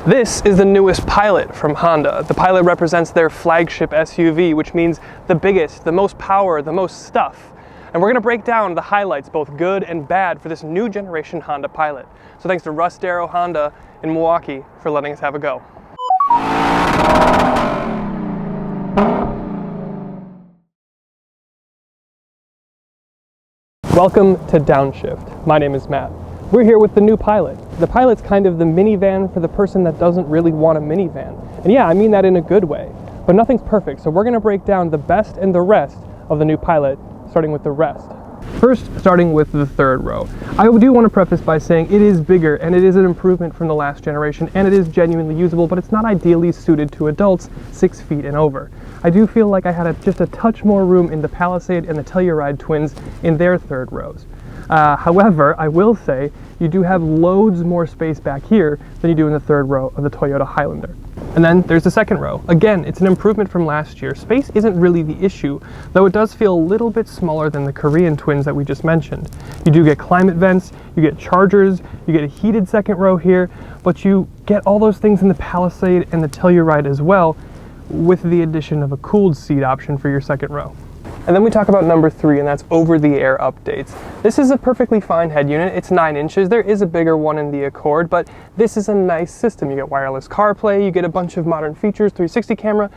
This is the newest Pilot from Honda. The Pilot represents their flagship SUV, which means the biggest, the most power, the most stuff. And we're going to break down the highlights, both good and bad, for this new generation Honda Pilot. So thanks to Russ Darrow Honda in Milwaukee for letting us have a go. Welcome to Downshift. My name is Matt. We're here with the new Pilot. The Pilot's kind of the minivan for the person that doesn't really want a minivan. And yeah, I mean that in a good way. But nothing's perfect, so we're going to break down the best and the rest of the new Pilot, starting with the rest. First, starting with the third row. I do want to preface by saying it is bigger and it is an improvement from the last generation and it is genuinely usable, but it's not ideally suited to adults 6 feet and over. I do feel like I had just a touch more room in the Palisade and the Telluride twins in their third rows. However, I will say you do have loads more space back here than you do in the third row of the Toyota Highlander. And then there's the second row. Again, it's an improvement from last year. Space isn't really the issue, though it does feel a little bit smaller than the Korean twins that we just mentioned. You do get climate vents, you get chargers, you get a heated second row here, but you get all those things in the Palisade and the Telluride as well, with the addition of a cooled seat option for your second row. And then we talk about number 3, and that's over-the-air updates. This is a perfectly fine head unit. It's 9 inches. There is a bigger one in the Accord, but this is a nice system. You get wireless CarPlay, you get a bunch of modern features, 360 camera,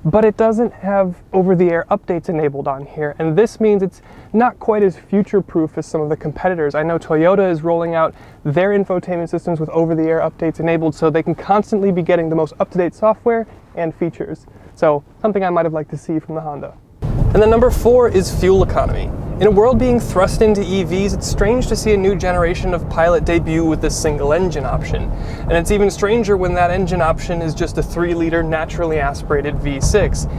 but it doesn't have over-the-air updates enabled on here. And this means it's not quite as future-proof as some of the competitors. I know Toyota is rolling out their infotainment systems with over-the-air updates enabled so they can constantly be getting the most up-to-date software and features. So something I might have liked to see from the Honda. And then number 4 is fuel economy. In a world being thrust into EVs, it's strange to see a new generation of Pilot debut with this single engine option. And it's even stranger when that engine option is just a 3-liter naturally aspirated V6.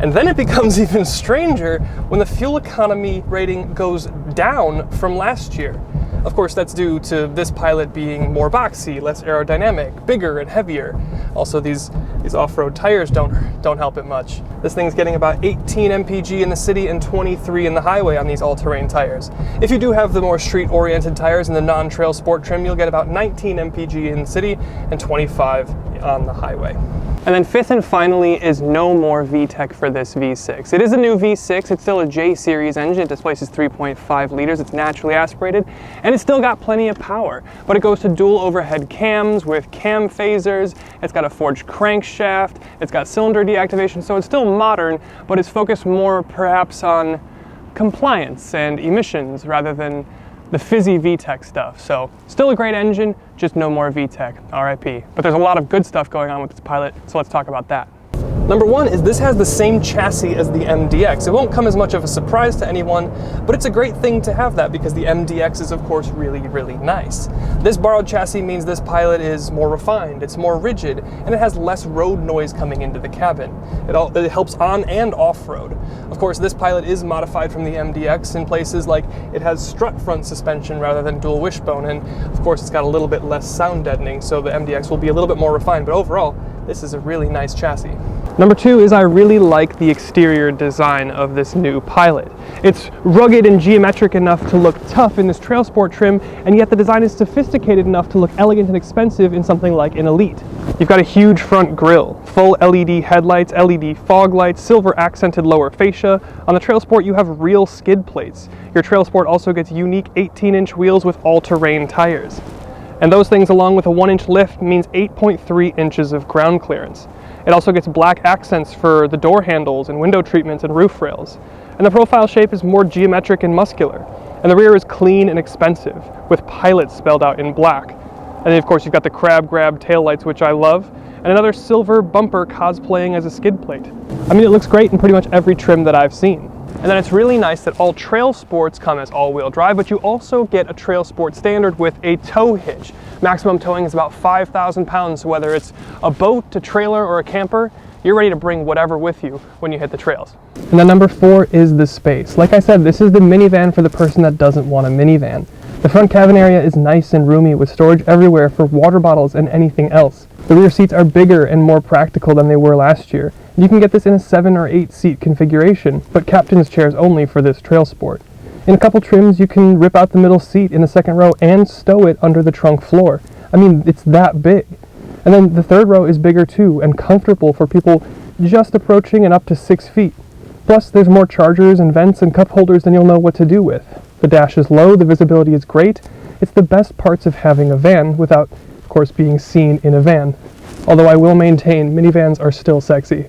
And then it becomes even stranger when the fuel economy rating goes down from last year. Of course, that's due to this Pilot being more boxy, less aerodynamic, bigger and heavier. Also, these off-road tires don't help it much. This thing's getting about 18 mpg in the city and 23 in the highway on these all-terrain tires. If you do have the more street-oriented tires in the non-trail sport trim, you'll get about 19 mpg in the city and 25 on the highway. And then 5th and finally is no more VTEC for this V6. It is a new V6, it's still a J series engine, it displaces 3.5 liters, it's naturally aspirated, and it's still got plenty of power. But it goes to dual overhead cams with cam phasers, it's got a forged crankshaft, it's got cylinder deactivation, so it's still modern, but it's focused more perhaps on compliance and emissions rather than the fizzy VTEC stuff. So still a great engine, just no more VTEC, RIP. But there's a lot of good stuff going on with this Pilot, so let's talk about that. Number 1 is this has the same chassis as the MDX. It won't come as much of a surprise to anyone, but it's a great thing to have that because the MDX is of course really, really nice. This borrowed chassis means this Pilot is more refined, it's more rigid, and it has less road noise coming into the cabin. It helps on and off-road. Of course, this Pilot is modified from the MDX in places like it has strut front suspension rather than dual wishbone, and of course it's got a little bit less sound deadening, so the MDX will be a little bit more refined, but overall, this is a really nice chassis. Number 2 is I really like the exterior design of this new Pilot. It's rugged and geometric enough to look tough in this trail sport trim, and yet the design is sophisticated enough to look elegant and expensive in something like an Elite. You've got a huge front grille, full LED headlights, LED fog lights, silver accented lower fascia. On the trail sport you have real skid plates. Your trail sport also gets unique 18-inch wheels with all-terrain tires. And those things, along with a 1-inch lift, means 8.3 inches of ground clearance. It also gets black accents for the door handles and window treatments and roof rails. And the profile shape is more geometric and muscular. And the rear is clean and expensive, with Pilot spelled out in black. And then of course you've got the crab grab taillights, which I love, and another silver bumper cosplaying as a skid plate. I mean, it looks great in pretty much every trim that I've seen. And then it's really nice that all trail sports come as all-wheel drive, but you also get a trail sport standard with a tow hitch. Maximum towing is about 5,000 pounds, so whether it's a boat, a trailer, or a camper, you're ready to bring whatever with you when you hit the trails. And then number 4 is the space. Like I said, this is the minivan for the person that doesn't want a minivan. The front cabin area is nice and roomy with storage everywhere for water bottles and anything else. The rear seats are bigger and more practical than they were last year. You can get this in a 7 or 8 seat configuration, but captain's chairs only for this trail sport. In a couple trims, you can rip out the middle seat in the second row and stow it under the trunk floor. I mean, it's that big. And then the third row is bigger too and comfortable for people just approaching and up to 6 feet. Plus, there's more chargers and vents and cup holders than you'll know what to do with. The dash is low, the visibility is great. It's the best parts of having a van without, of course, being seen in a van. Although I will maintain, minivans are still sexy.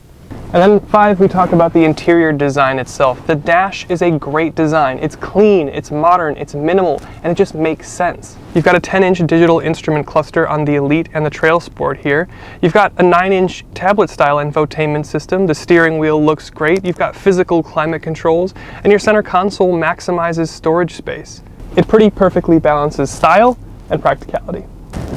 And then 5, we talk about the interior design itself. The dash is a great design. It's clean, it's modern, it's minimal, and it just makes sense. You've got a 10-inch digital instrument cluster on the Elite and the Trail Sport here. You've got a 9-inch tablet-style infotainment system. The steering wheel looks great. You've got physical climate controls, and your center console maximizes storage space. It pretty perfectly balances style and practicality.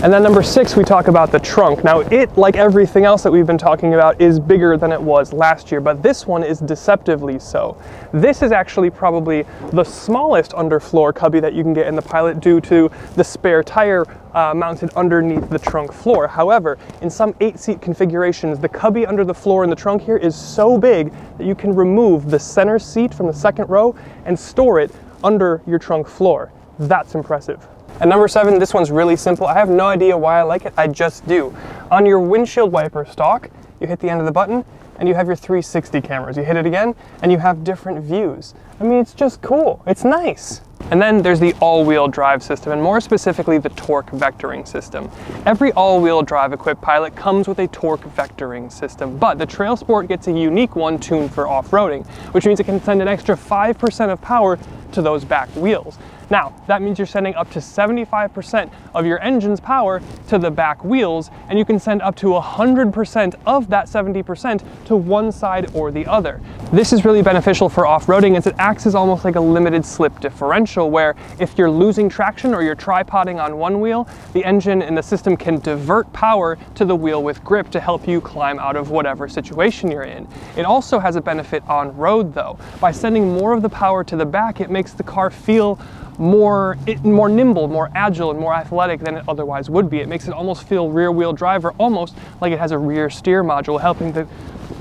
And then number 6, we talk about the trunk. Now it, like everything else that we've been talking about, is bigger than it was last year, but this one is deceptively so. This is actually probably the smallest underfloor cubby that you can get in the Pilot due to the spare tire mounted underneath the trunk floor. However, in some 8-seat configurations, the cubby under the floor in the trunk here is so big that you can remove the center seat from the second row and store it under your trunk floor. That's impressive. And number 7, this one's really simple. I have no idea why I like it, I just do. On your windshield wiper stalk, you hit the end of the button and you have your 360 cameras. You hit it again and you have different views. I mean, it's just cool, it's nice. And then there's the all-wheel drive system, and more specifically the torque vectoring system. Every all-wheel drive equipped Pilot comes with a torque vectoring system, but the Trail Sport gets a unique one tuned for off-roading, which means it can send an extra 5% of power to those back wheels. Now, that means you're sending up to 75% of your engine's power to the back wheels, and you can send up to 100% of that 70% to one side or the other. This is really beneficial for off-roading as it acts as almost like a limited slip differential, where if you're losing traction or you're tripoding on one wheel, the engine and the system can divert power to the wheel with grip to help you climb out of whatever situation you're in. It also has a benefit on road though. By sending more of the power to the back, it makes the car feel more nimble, more agile, and more athletic than it otherwise would be. It makes it almost feel rear-wheel drive, or almost like it has a rear steer module, helping the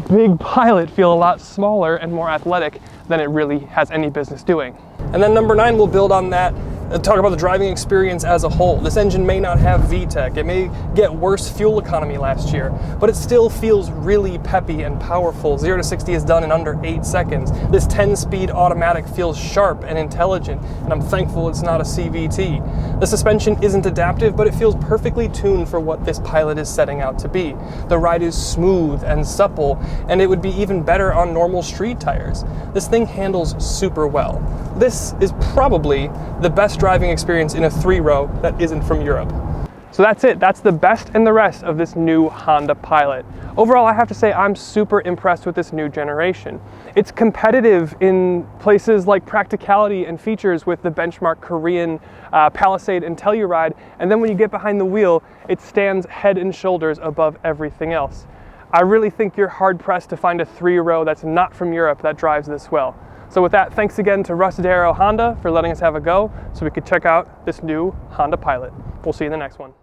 big Pilot feel a lot smaller and more athletic than it really has any business doing. And then number 9, we'll build on that talk about the driving experience as a whole. This engine may not have VTEC, it may get worse fuel economy last year, but it still feels really peppy and powerful. 0 to 60 is done in under 8 seconds. This 10-speed automatic feels sharp and intelligent, and I'm thankful it's not a CVT. The suspension isn't adaptive, but it feels perfectly tuned for what this Pilot is setting out to be. The ride is smooth and supple, and it would be even better on normal street tires. This thing handles super well. This is probably the best driving experience in a 3-row that isn't from Europe. So that's it. That's the best and the rest of this new Honda Pilot. Overall, I have to say I'm super impressed with this new generation. It's competitive in places like practicality and features with the benchmark Korean Palisade and Telluride, and then when you get behind the wheel, it stands head and shoulders above everything else. I really think you're hard-pressed to find a 3-row that's not from Europe that drives this well. So with that, thanks again to Rusted Arrow Honda for letting us have a go so we could check out this new Honda Pilot. We'll see you in the next one.